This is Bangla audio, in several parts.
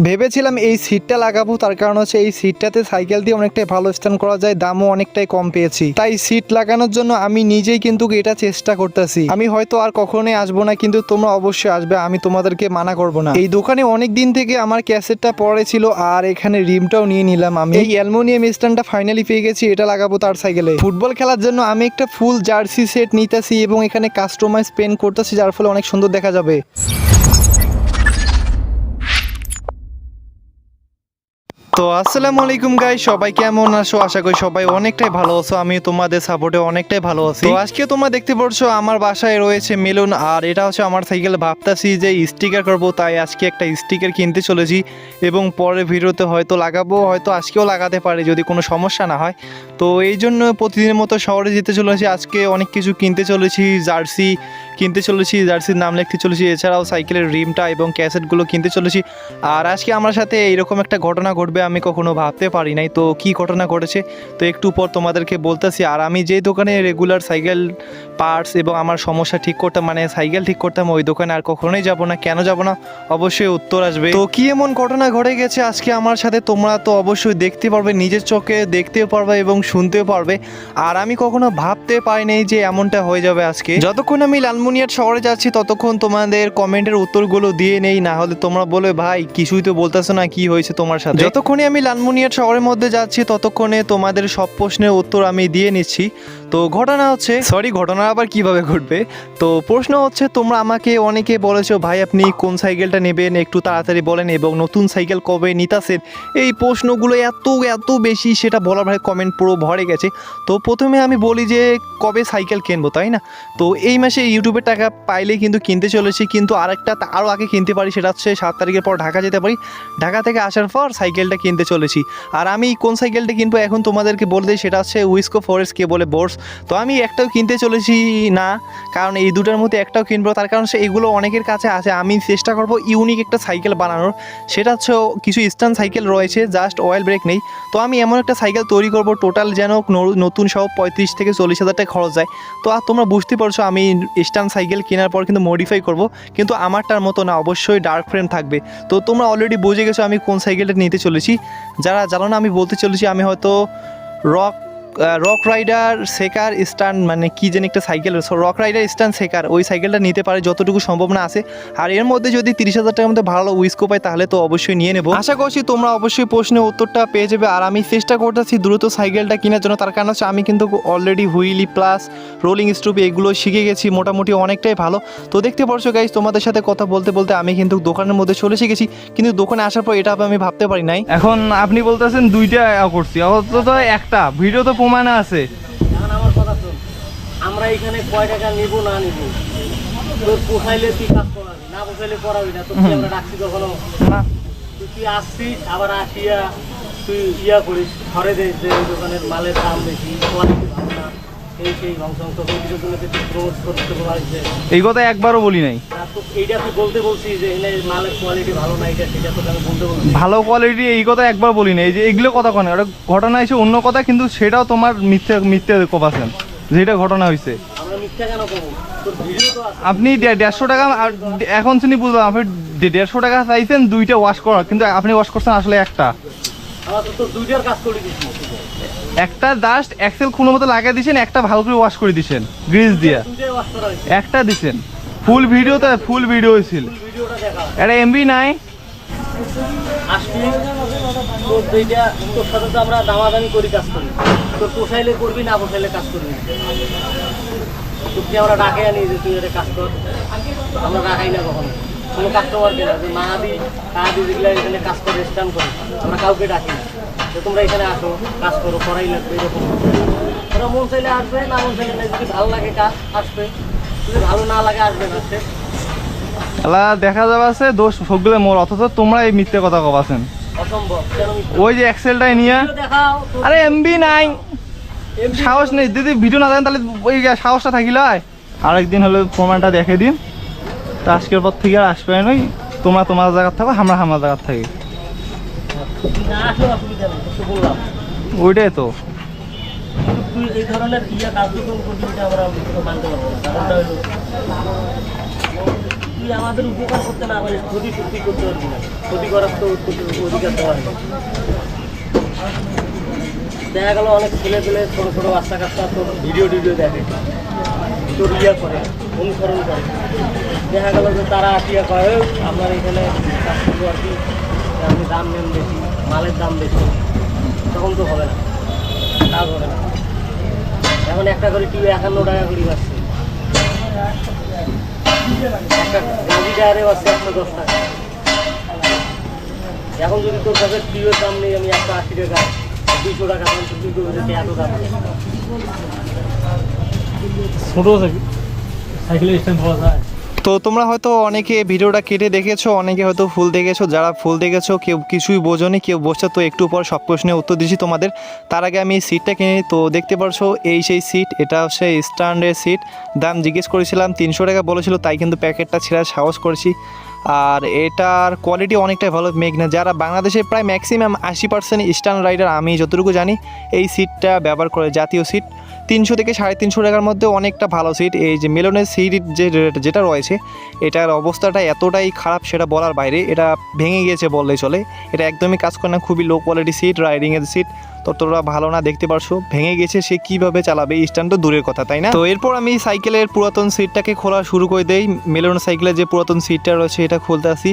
ভেবেছিলাম এই সিটটা লাগাবো, তার কারণ হচ্ছে এই সিটটাতে সাইকেল দিয়ে অনেকটাই ভালো স্ট্যান্ড করা যায়, দামও অনেকটাই কম পেয়েছি। তাই সিট লাগানোর জন্য আমি নিজেই কিন্তু এটা চেষ্টা করতেছি। আমি হয়তো আর কখনোই আসবো না, কিন্তু তোমরা অবশ্যই আসবে, আমি তোমাদেরকে মানা করব না। এই দোকানে অনেক দিন থেকে আমার ক্যাসেটটা পড়ে ছিল, আর এখানে রিমটাও নিয়ে নিলাম। আমি এই অ্যালুমিনিয়াম স্ট্যান্ডটা ফাইনালি পেয়ে গেছি, এটা লাগাবো তার সাইকেলে। ফুটবল খেলার জন্য আমি একটা ফুল জার্সি সেট নিতেছি এবং এখানে কাস্টমাইজ পেন করতেছি, যার ফলে অনেক সুন্দর দেখা যাবে। তো আসসালামু আলাইকুম গাইস, সবাই কেমন আছো? আশা করি সবাই অনেকটাই ভালো আছো। আমি তোমাদের সাপোর্টে অনেকটাই ভালো আছি। তো আজকে তোমরা দেখতে পাচ্ছো আমার বাসায় রয়েছে মেলুন, আর এটা হচ্ছে আমার সাইকেল। ভাবতাছি যে স্টিকার করব, তাই আজকে একটা স্টিকার কিনতে চলেছি এবং পরের ভিডিওতে হয়তো লাগাবো, হয়তো আজকেও লাগাতে পারি যদি কোনো সমস্যা না হয়। তো এই জন্য প্রতিদিনের মতো শহরে যেতে চলেছি। আজকে অনেক কিছু কিনতে চলেছি, জার্সি কিনতে চলেছি, জার্সির নাম লিখতে চলেছি, এছাড়াও সাইকেলের রিমটা এবং ক্যাসেটগুলো কিনতে চলেছি। আর আজকে আমার সাথে এইরকম একটা ঘটনা ঘটবে আমি কখনো ভাবতে পারি নাই। তো কি ঘটনা ঘটেছে তো একটু পর তোমাদেরকে বলতেছি। আর আমি যে দোকানে রেগুলার সাইকেল পার্টস এবং আমার সমস্যা ঠিক করতাম, মানে সাইকেল ঠিক করতাম, ওই দোকানে আর কখনোই যাব না। কেন যাব না অবশ্যই উত্তর আসবে। তো কি এমন ঘটনা ঘটে গেছে আজকে আমার সাথে তোমরা তো অবশ্যই দেখতে পারবে, নিজের চোখে দেখতেও পারবে এবং শুনতেও পারবে। আর আমি কখনো ভাবতে পারিনি যে এমনটা হয়ে যাবে আজকে। যতক্ষণ আমি লালমনিরহাট শহরে যাচ্ছি ততক্ষণ তোমাদের কমেন্টের উত্তরগুলো দিয়ে নেই, না হলে তোমরা বলে ভাই কিছুই তো বলতেছো না, কি হয়েছে তোমার সাথে। যতক্ষণে আমি লালমনিরহাট শহরের মধ্যে যাচ্ছি ততক্ষণে তোমাদের সব প্রশ্নের উত্তর আমি দিয়ে নিচ্ছি। তো ঘটনা হচ্ছে, ঘটনা আবার কিভাবে ঘটবে, তো প্রশ্ন হচ্ছে তোমরা আমাকে অনেকে বলেছো ভাই আপনি কোন সাইকেলটা নেবেন একটু তাড়াতাড়ি বলেন এবং নতুন সাইকেল কবে নিতাছেন। এই প্রশ্নগুলো এত এত বেশি, সেটা বলার ভাই কমেন্ট পুরো ভরে গেছে। তো প্রথমে আমি বলি যে কবে সাইকেল কিনবো, তাই না? তো এই মাসে ইউটিউবের টাকা পাইলেই কিন্তু কিনতে চলেছি, কিন্তু আরেকটা আরও আগে কিনতে পারি, সেটা হচ্ছে 7 তারিখের পর ঢাকা যেতে পারি। ঢাকা থেকে আসার পর সাইকেলটা কিনতে চলেছি। আর আমি কোন সাইকেলটা কিনবো এখন তোমাদেরকে বলে দিই, সেটা হচ্ছে উইসকো ফরেস্ট কে বলে বোর্স। তো আমি একটাও কিনতে চলেছি না, কারণ এই দুটার মধ্যে একটাও কিনবো, তার কারণ সে এগুলো অনেকের কাছে আছে। আমি চেষ্টা করবো ইউনিক একটা সাইকেল বানানোর, সেটা হচ্ছে কিছু স্ট্যান্ড সাইকেল রয়েছে জাস্ট অয়েল ব্রেক নেই। তো আমি এমন একটা সাইকেল তৈরি করবো টোটাল যেন নতুন সহ 35 থেকে 40 হাজার টাকা খরচ যায়। তো আর তোমরা বুঝতে পারছো আমি স্ট্যান্ড সাইকেল কেনার পর কিন্তু মডিফাই করবো, কিন্তু আমারটার মতো না, অবশ্যই ডার্ক ফ্রেম থাকবে। তো তোমরা অলরেডি বুঝে গেছো আমি কোন সাইকেলটা নিতে চলেছি। যারা জানো না আমি বলতে চলেছি আমি হয়তো রক রাইডার সেকার স্ট্যান্ড, মানে কি যেন একটা সাইকেল, রক রাইডার স্ট্যান্ড সেকার, ওই সাইকেলটা নিতে পারে যতটুকু সম্ভাবনা আছে। আর এর মধ্যে যদি 30 হাজার টাকার মধ্যে ভালো উইসকো পাই তাহলে তো অবশ্যই নিয়ে নেবো। আশা করছি তোমরা অবশ্যই প্রশ্নের উত্তরটা পেয়ে যাবে। আর আমি চেষ্টা করতেছি দ্রুত সাইকেলটা কেনার জন্য, তার কারণ হচ্ছে আমি কিন্তু অলরেডি হুইলি প্লাস রোলিং স্ট্রুপ এগুলো শিখে গেছি মোটামুটি অনেকটাই ভালো। তো দেখতে পারছো গাইজ, তোমাদের সাথে কথা বলতে বলতে আমি কিন্তু দোকানের মধ্যে চলে এসে গেছি, কিন্তু দোকানে আসার পর এটা আমি ভাবতে পারি নাই। এখন আপনি বলতেছেন দুইটা করছি, অথচ একটা ভিডিও তো প্রমাণ আছে। আমার কথা শোন, আমরা এখানে কয় টাকা নিব না নিব, তোর পোষাইলে তুই কাজ করাবি, না পোষাইলে করাবি না। তোকে আমরা ডাকছি কখনো না, তুই আসছিস আবার আসিয়া তুই ইয়া করিস, ঘরে যে দোকানের মালের দাম বেশি, কোয়ালিটি ভালো না, এই সেই ভংসংস ভিডিওগুলোকে তুই প্রমোট করতে পারিস। এই কথা একবারও বলি নাই। তো এইটা তুই বলতে বলছিস যে এখানে মালের কোয়ালিটি ভালো না, এটা সেটা তোকে আমি বলতে বলছি। ভালো কোয়ালিটি এই কথা একবার বলি নাই। এই যে এগুলো কথা কেন, ওটা ঘটনা হয়েছে অন্য কথা, কিন্তু সেটাও তোমার মিথ্যে মিথ্যে কপাছেন যেটা ঘটনা হয়েছে। আমরা মিথ্যা কেন করবো? তোর ভিডিও তো আছে। আপনি 150 টাকা, এখন শুনি বুঝলাম আপনি 150 টাকা চাইছেন দুইটা ওয়াশ করার, কিন্তু আপনি ওয়াশ করছেন আসলে একটা। আমার তো তোর দুইটার কাজ করে দিচ্ছি, একটা জাস্ট এক্সেল কোনো মতো লাগিয়ে দিয়েছেন, একটা ভালো করে ওয়াশ করে দিয়েছেন গ্রিজ দিয়ে, দুইটাই ওয়াশ করা হয়েছে। একটা দিছেন ফুল ভিডিওতে, ফুল ভিডিও হয়েছিল। ভিডিওটা দেখা এটা এমবি নাই। আসবি তোর দুইটা, তোর সাথে তো আমরা দামাদামি করি কাজ করি, তোর পোষাইলে করবি না পোষাইলে কাজ করবি। তোকে আমরা ডাকে আনি যে তুই এটা কাজ কর, আমরা ডাকাই না কখনো কোনো কাস্টমারকে না, যে মাহাদি কাহাদি যেগুলো এখানে কাজ করে স্ট্যান্ড করে, আমরা কাউকে ডাকি না যে তোমরা এখানে আসো কাজ করো, করাই লাগবে এরকম। ওরা মন চাইলে আসবে, না মন চাইলে না, যদি ভালো লাগে কাজ আসবে, যদি ভালো না লাগে আসবে না। সে আল্লাহ দেখা যাবে দোষ সবগুলো মোর, অথচ তোমরা এই মিথ্যে কথা কবাছেন। অসম্ভব কেন মিথ্যা? ওই যে এক্সেলটাই নিয়ে, দেখাও। আরে এমবি নাই, সাহস নেই। যদি ভিডিও না দেন তাহলে ওই সাহসটা থাকিল। আরেকদিন হলে প্রমাণটা দেখে দিন, তো আজকের পর থেকে আর আসবে নই। তোমরা তোমার জায়গার থাকো, আমরা আমার জায়গার থাকি, না আসলে অসুবিধা নেই, তো বললাম ওইটাই তো। তুই এই ধরনের ইয়া কার্যক্রম করবি, এটা আমরা মানতে পারবো না। কারণটা হলো তুই আমাদের উপকার করতে না পারিস, ক্ষতি সত্যি করতে পারবি না, ক্ষতি করার তো অধিকার দেওয়া হয় না। দেখা গেল অনেক ছেলে পেলে ছোটো ছোটো বাচ্চা কাচ্চা তোর ভিডিও দেখে, তোর ইয়া করে, অনুসরণ করে। দেখা গেল যে তারা ইয়া করে, আপনার এখানে কাজ করবো আর কি, আপনি দাম নেন বেশি, মালের দাম বেশি, তখন তো হবে না, কাজ হবে না। এখন একটা করে টিভি 51 টাকা করে পাচ্ছে, একটা গাড়ি টায়ারে পাচ্ছে 110 টাকা। এখন যদি তোর কাছে টিভির দাম নেই, আমি 180 টাকা 200 টাকা দাম, তুই করবি যে এত দাম ছোটো সাইকেলের স্ট্যান্ড পাওয়া যায়। তো তোমরা হয়তো অনেকে ভিডিওটা কেটে দেখেছো, অনেকে হয়তো ফুল দেখেছো। যারা ফুল দেখেছো কেউ কিছুই বোঝোনি, কেউ বসছো, তো একটু পর সব প্রশ্নের উত্তর দিচ্ছি তোমাদের। তার আগে আমি সিটটা কিনে নিই। তো দেখতে পারছো এই সেই সিট, এটা হচ্ছে স্ট্যান্ডের সিট। দাম জিজ্ঞেস করেছিলাম 300 টাকা বলেছিল, তাই কিন্তু প্যাকেটটা ছেঁড়ার সাহস করেছি। আর এটার কোয়ালিটি অনেকটাই ভালো। মেঘনা যারা বাংলাদেশে প্রায় ম্যাক্সিমাম 80% স্ট্যান্ড রাইডার, আমি যতটুকু জানি এই সিটটা ব্যবহার করে, জাতীয় সিট। 300 থেকে 350 টাকার মধ্যে অনেকটা ভালো সিট। এই যে মেলনের সিট যেটা রয়েছে, এটার অবস্থাটা এতটাই খারাপ সেটা বলার বাইরে, এটা ভেঙে গিয়েছে বললেই চলে। এটা একদমই কাজ করে না, খুবই লো কোয়ালিটি সিট, রাইডিংয়ের সিট ততটা ভালো না। দেখতে পারছো ভেঙে গেছে, সে কিভাবে চালাবে, স্ট্যান্ড তো দূরের কথা, তাই না? তো এরপর আমি সাইকেলের পুরাতন সিটটাকে খোলা শুরু করে দেই। মেলন সাইকেলের যে পুরাতন সিটটা রয়েছে এটা খুলতে আসি।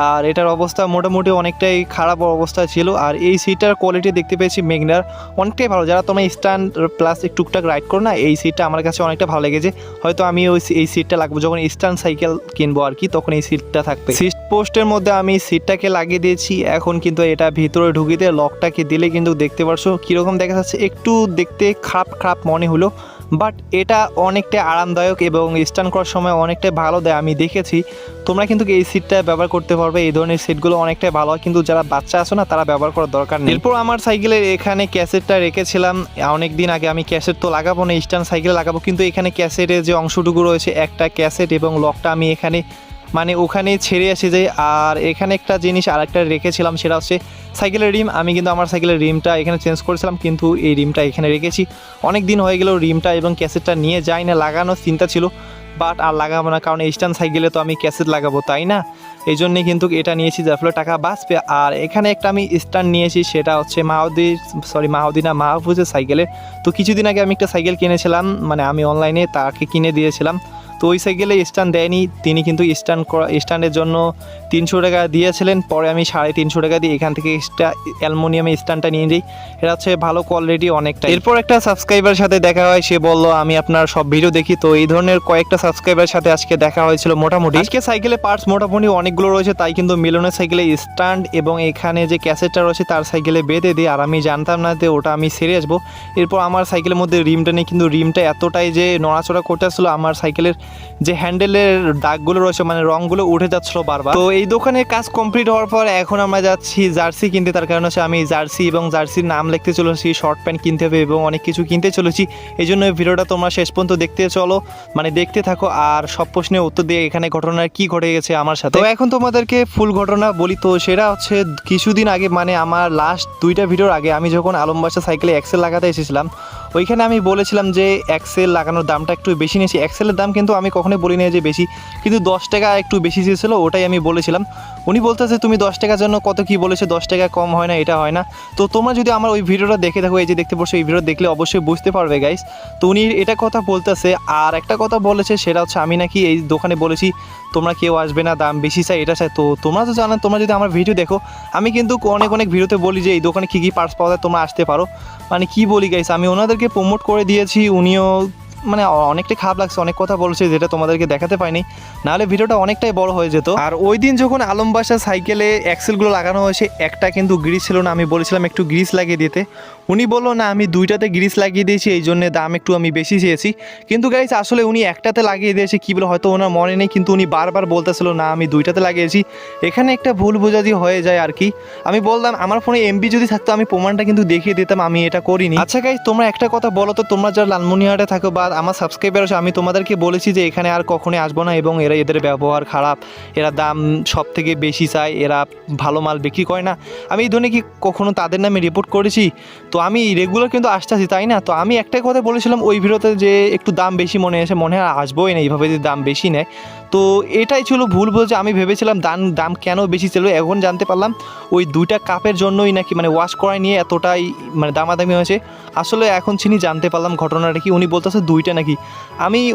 আর এটার অবস্থা মোটামুটি অনেকটাই খারাপ অবস্থা ছিল। আর এই সিটটার কোয়ালিটি দেখতে পেয়েছি মেঘনার অনেকটাই ভালো। যারা তোমরা স্ট্যান্ড প্লাস টুকটাক রাইড করো না, এই সিটটা আমার কাছে অনেকটা ভালো লেগেছে। হয়তো আমি এই সিটটা লাগবো যখন স্ট্যান্ড সাইকেল কিনবো আর কি, তখন এই সিটটা থাকবে। সিট পোস্টের মধ্যে আমি সিটটাকে লাগিয়ে দিয়েছি। এখন কিন্তু এটা ভিতরে ঢুকিয়ে লকটাকে দিলে কিন্তু দেখতে পারছো কীরকম দেখা যাচ্ছে, একটু দেখতে খারাপ মনে হলো, বাট এটা অনেকটা আরামদায়ক এবং স্ট্যান্ড করার সময় অনেকটাই ভালো দেয়। আমি দেখেছি, তোমরা কিন্তু এই সিটটা ব্যবহার করতে পারবে। এই ধরনের সিটগুলো অনেকটাই ভালো হয়, কিন্তু যারা বাচ্চা আছো না তারা ব্যবহার করার দরকার নেই। এরপর আমার সাইকেলের এখানে ক্যাসেটটা রেখেছিলাম অনেক দিন আগে। আমি ক্যাসেট তো লাগাবো না, স্ট্যান্ড সাইকেলে লাগাবো, কিন্তু এখানে ক্যাসেটের যে অংশটুকু রয়েছে, একটা ক্যাসেট এবং লকটা আমি এখানে মানে ওখানে ছেড়ে আসে যাই। আর এখানে একটা জিনিস আরেকটা রেখেছিলাম, সেটা হচ্ছে সাইকেলের রিম। আমি কিন্তু আমার সাইকেলের রিমটা এখানে চেঞ্জ করেছিলাম, কিন্তু এই রিমটা এখানে রেখেছি। অনেক দিন হয়ে গেলেও রিমটা এবং ক্যাসেটটা নিয়ে যাই না, লাগানোর চিন্তা ছিল, বাট আর লাগাবো না, কারণ স্ট্যান্ড সাইকেলে তো আমি ক্যাসেট লাগাবো, তাই না? এই জন্যে কিন্তু এটা নিয়েছি, যার ফলে টাকা বাঁচবে। আর এখানে একটা আমি স্ট্যান্ড নিয়েছি, সেটা হচ্ছে মাহফুজের সাইকেলের। তো কিছুদিন আগে আমি একটা সাইকেল কিনেছিলাম, মানে আমি অনলাইনে তাকে কিনে দিয়েছিলাম। তো ওই সাইকেলে স্ট্যান্ড দেয়নি, তিনি কিন্তু স্ট্যান্ডের জন্য 300 টাকা দিয়েছিলেন। পরে আমি 350 টাকা দিয়ে এখান থেকে অ্যালুমিনিয়ামের স্ট্যান্ডটা নিয়ে যাই। এটা হচ্ছে ভালো কোয়ালিটি অনেকটা। এরপর একটা সাবস্ক্রাইবারের সাথে দেখা হয়, সে বলল আমি আপনার সব ভিডিও দেখি। তো এই ধরনের কয়েকটা সাবস্ক্রাইবারের সাথে আজকে দেখা হয়েছিল। মোটামুটি আজকে সাইকেলে পার্টস মোটামুটি অনেকগুলো রয়েছে, তাই কিন্তু মিলনের সাইকেলে স্ট্যান্ড এবং এখানে যে ক্যাসেটটা রয়েছে তার সাইকেলে বেঁধে দিই। আর আমি জানতাম না যে ওটা আমি সেরে আসবো। এরপর আমার সাইকেলের মধ্যে রিমটা নেই, কিন্তু রিমটা এতটাই যে নড়াচড়া করতে আসলো, আমার সাইকেলের যে হ্যান্ডেলের দাগগুলো রয়েছে, মানে রঙগুলো উঠে যাচ্ছিল বারবার। তো এই দোকানের কাজ কমপ্লিট হওয়ার পর এখন আমরা যাচ্ছি জার্সি কিনতে। তার কারণ হচ্ছে আমি জার্সি এবং জার্সির নাম লিখতে চলেছি, শর্ট প্যান্ট কিনতে হবে এবং অনেক কিছু কিনতে চলেছি। এই জন্য ভিডিওটা তোমরা শেষ পর্যন্ত দেখতে চলো, মানে দেখতে থাকো আর সব প্রশ্নের উত্তর দিয়ে এখানে ঘটনার কি ঘটে গেছে আমার সাথে। তো এখন তোমাদেরকে ফুল ঘটনা বলি। তো সেটা হচ্ছে কিছুদিন আগে, মানে আমার লাস্ট 2টা ভিডিওর আগে, আমি যখন আলমবাসা সাইকেলে এক্সেল লাগাতে এসেছিলাম, ওইখানে আমি বলেছিলাম যে এক্সেল লাগানোর দামটা একটু বেশি নিয়েছি। এক্সেলের দাম কিন্তু আমি কখনোই বলি না যে বেশি, কিন্তু 10 টাকা একটু বেশি চেয়েছিল, ওটাই আমি বলেছিলাম। উনি বলতেছে তুমি 10 টাকার জন্য কত কি বলেছে, 10 টাকা কম হয় না, এটা হয় না। তো তোমরা যদি আমার ওই ভিডিওটা দেখে থাকো, এই যে দেখতে পাচ্ছ, এই ভিডিও দেখলে অবশ্যই বুঝতে পারবে গাইস। তো উনি এটা কথা বলতেছে। আর একটা কথা বলেছে, সেটা হচ্ছে আমি নাকি এই দোকানে বলেছি তোমরা কেউ আসবে না, দাম বেশি চাই, এটা চাই। তো তোমরা তো জানো, তোমরা যদি আমার ভিডিও দেখো, আমি কিন্তু অনেক ভিডিওতে বলি যে এই দোকানে কী পার্টস পাওয়া যায়, তোমরা আসতে পারো। মানে কি বলি গাইস, আমি ওনাদেরকে প্রমোট করে দিয়েছি, উনিও মানে অনেকটাই খারাপ লাগছে, অনেক কথা বলছে যেটা তোমাদেরকে দেখাতে পাইনি, নাহলে ভিডিওটা অনেকটাই বড় হয়ে যেত। আর ওই দিন যখন আলমবাসা সাইকেলে এক্সেলগুলো লাগানো হয়েছে, একটা কিন্তু গ্রিস ছিল না, আমি বলেছিলাম একটু গ্রিস লাগিয়ে দিতে। উনি বললো না, আমি 2টাতে গ্রিস লাগিয়ে দিয়েছি, এই জন্য দাম একটু আমি বেশি চেয়েছি। কিন্তু গাইস আসলে উনি একটাতে লাগিয়ে দিয়েছে, কী বলে হয়তো ওনার মনে নেই, কিন্তু উনি বারবার বলতেছিল না আমি 2টাতে লাগিয়েছি। এখানে একটা ভুল বোঝাবুঝি হয়ে যায় আর কি। আমি বললাম আমার ফোনে এমবি যদি থাকতো আমি প্রমাণটা কিন্তু দেখিয়ে দিতাম, আমি এটা করিনি। আচ্ছা গাইস, তোমরা একটা কথা বলো তো, তোমরা যারা লালমনিরহাটে থাকো বা আমার সাবস্ক্রাইবার আছে, আমি তোমাদেরকে বলেছি যে এখানে আর কখনোই আসবো না, এবং এদের ব্যবহার খারাপ, এরা দাম সব থেকে বেশি চায়, এরা ভালো মাল বিক্রি করে না। আমি এই ধরনের কি কখনো তাদের নামে রিপোর্ট করেছি? তো আমি রেগুলার কিন্তু আসতেছি, তাই না? তো আমি একটাই কথা বলেছিলাম ওই ভিডিওতে যে একটু দাম বেশি মনে হয় আসবোই না এইভাবে যদি দাম বেশি নেয়। তো এটাই ছিল ভুল বলছে, আমি ভেবেছিলাম দাম কেন বেশি ছিল, এখন জানতে পারলাম ওই 2টা কাপের জন্যই নাকি মানে ওয়াশ করাই নিয়ে এতটাই মানে দামাদামি হয়েছে। আসলে এখন চিনি জানতে পারলাম ঘটনাটা কি, উনি বলতেছে 2টা নাকি।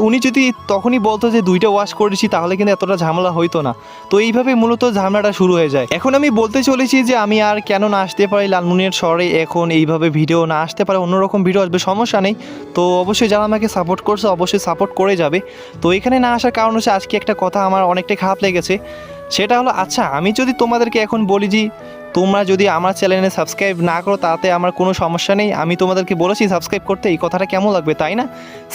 উনি যদি তখনই বলতো যে 2টা ওয়াশ করেছি তাহলে কিন্তু এতটা ঝামেলা হইতো না। তো এইভাবে মূলত ঝামেলাটা শুরু হয়ে যায়। এখন আমি বলতে চলেছি যে আমি আর কেন না আসতে পারি লালমনিরহাট শহরে, এখন এইভাবে ভিডিও না আসতে পারে, অন্যরকম ভিডিও আসবে, সমস্যা নেই। তো অবশ্যই যারা আমাকে সাপোর্ট করছে অবশ্যই সাপোর্ট করে যাবে। তো এখানে না আসার কারণ হচ্ছে আজকে একটা কথা আমার অনেকটাই খারাপ লেগেছে, সেটা হলো আচ্ছা আমি যদি তোমাদেরকে এখন বলি যে তোমরা যদি আমার চ্যানেলে সাবস্ক্রাইব না করো তাতে আমার কোনো সমস্যা নেই, আমি তোমাদেরকে বলেছি সাবস্ক্রাইব করতে, এই কথাটা কেমন লাগবে তাই না?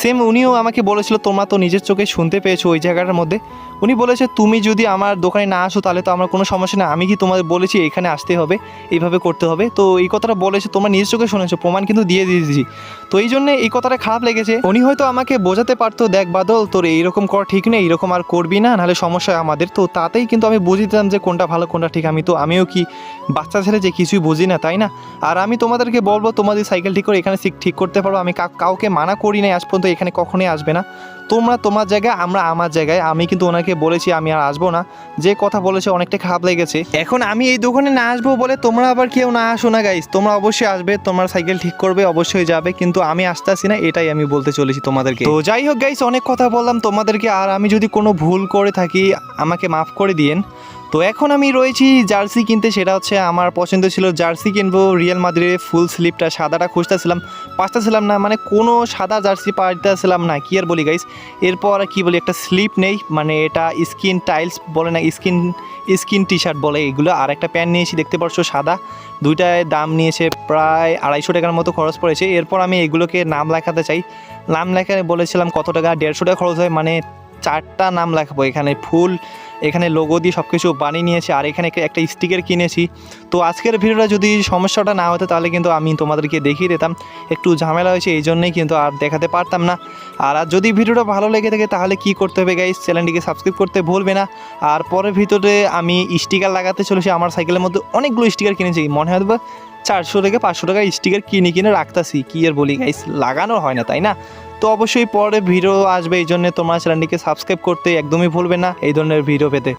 সেম উনিও আমাকে বলেছিল, তোমরা তো নিজের চোখে শুনতে পেয়েছো ওই জায়গাটার মধ্যে, উনি বলেছে তুমি যদি আমার দোকানে না আসো তাহলে তো আমার কোনো সমস্যা না, আমি কি তোমাদের বলেছি এখানে আসতে হবে, এইভাবে করতে হবে? তো এই কথাটা বলেছে, তোমরা নিজের চোখে শুনেছো, প্রমাণ কিন্তু দিয়ে দিয়েছি। তো এই জন্য এই কথাটা খারাপ লেগেছে। উনি হয়তো আমাকে বোঝাতে পারতো, দেখ বাদল তোর এইরকম করা ঠিক নেই, এইরকম আর করবি না, নাহলে সমস্যা হয় আমাদের। তো তাতেই কিন্তু আমি বুঝে দিতাম যে কোনটা ভালো কোনটা ঠিক। আমিও কি বাচ্চা ছেলে যে কিছুই বুঝি না, তাই না? আর আমি তোমাদেরকে বলবো তোমাদের সাইকেল ঠিক করে এখানে ঠিক করতে পারবো, আমি কাউকে মানা করি নাই আজ পর্যন্ত এখানে কখনোই আসবে না। তোমরা তোমার জায়গায়, আমরা আমার জায়গায়। আমি কিন্তু ওনাকে বলেছি আমি আর আসবো না, যে কথা বলেছে অনেকটা খারাপ লেগেছে। এখন আমি এই দোকানে না আসবো বলে তোমরা আবার কেউ না আসো না গাইস, তোমরা অবশ্যই আসবে, তোমার সাইকেল ঠিক করবে, অবশ্যই যাবে, কিন্তু আমি আসতেছি না, এটাই আমি বলতে চলেছি তোমাদেরকে। তো যাই হোক গাইস, অনেক কথা বললাম তোমাদেরকে, আর আমি যদি কোনো ভুল করে থাকি আমাকে মাফ করে দিয়েন। তো এখন আমি রয়েছি জার্সি কিনতে, সেটা হচ্ছে আমার পছন্দ ছিল জার্সি কিনবো, রিয়াল মাদ্রিদের ফুল স্লিপটা সাদাটা খুঁজতেছিলাম, পাচ্ছিলাম না, মানে কোনো সাদা জার্সি পাইতেছিলাম না, কি আর বলি গাইস। এরপর কি বলি, একটা স্লিপ নেই, মানে এটা স্কিন টাইলস বলে না, স্কিন টি শার্ট বলে এগুলো, আর একটা প্যান্ট নিয়েছি দেখতে পাচ্ছ সাদা, দুইটায় দাম নিয়েছে প্রায় 250 টাকার মতো খরচ পড়েছে। এরপর আমি এগুলোকে নাম লেখাতে চাই, নাম লেখাতে বলেছিলাম কত টাকা, 150 টাকা খরচ হয়, মানে 4টা নাম লেখাবো, এখানে ফুল, এখানে লোগো দিয়ে সব কিছু বানিয়ে নিয়েছি, আর এখানে একটা স্টিকার কিনেছি। তো আজকের ভিডিওটা যদি সমস্যাটা না হতো তাহলে কিন্তু আমি তোমাদেরকে দেখিয়ে দিতাম, একটু ঝামেলা হয়েছে এই জন্যই কিন্তু আর দেখাতে পারতাম না। আর যদি ভিডিওটা ভালো লেগে থাকে তাহলে কি করতে হবে গাইস, চ্যানেলটিকে সাবস্ক্রাইব করতে ভুলবে না। আর পরের ভিডিওতে আমি স্টিকার লাগাতে চলেছি, আমার সাইকেলের মধ্যে অনেকগুলো স্টিকার কিনেছি, মনে হয় 400 থেকে 500 টাকার স্টিকার কিনে রাখতেছি, কি আর বলি গাইস, লাগানো হয় না তাই না? তো অবশ্যই পরে ভিডিও আসবে, এই জন্য তোমরা চ্যানেলটিকে সাবস্ক্রাইব করতে একদমই ভুলবে না এই ধরনের ভিডিও পেতে।